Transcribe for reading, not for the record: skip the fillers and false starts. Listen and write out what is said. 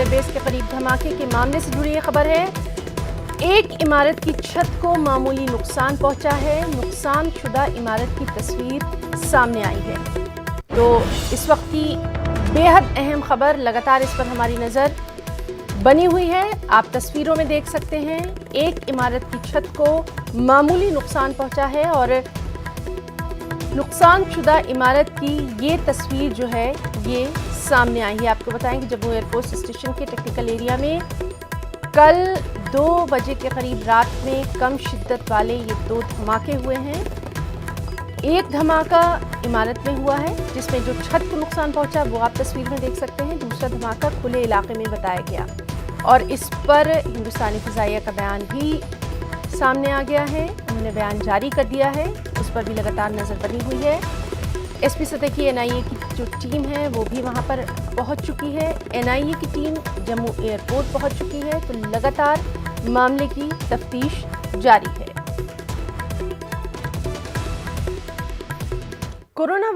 Airbase के करीब धमाके के मामले से जुड़ी ये खबर है। एक इमारत की छत को मामूली नुकसान पहुंचा है। नुकसान शुदा इमारत की तस्वीर सामने आई है। तो इस वक्त की बेहद अहम खबर, लगातार इस पर हमारी नज़र बनी हुई है। आप तस्वीरों में देख सकते हैं, एक इमारत की छत को मामूली नुकसान पहुंचा है और नुकसान शुदा इमारत की ये तस्वीर जो है ये सामने आई है। आपको बताएं कि जम्मू एयरपोर्ट स्टेशन के टेक्निकल एरिया में कल 2 बजे के करीब रात में कम शिद्दत वाले ये 2 धमाके हुए हैं। एक धमाका इमारत में हुआ है जिसमें जो छत को नुकसान पहुंचा वो आप तस्वीर में देख सकते हैं। दूसरा धमाका खुले इलाके में बताया गया और इस पर हिंदुस्तानी फ़िज़ाइया का बयान भी सामने आ गया है। उन्होंने बयान जारी कर दिया है, उस पर भी लगातार नज़र बनी हुई है। एसपी सतह की एनआईए की जो टीम है वो भी वहां पर पहुंच चुकी है। एनआईए की टीम जम्मू एयरपोर्ट पहुंच चुकी है। तो लगातार मामले की तफ्तीश जारी है। कोरोना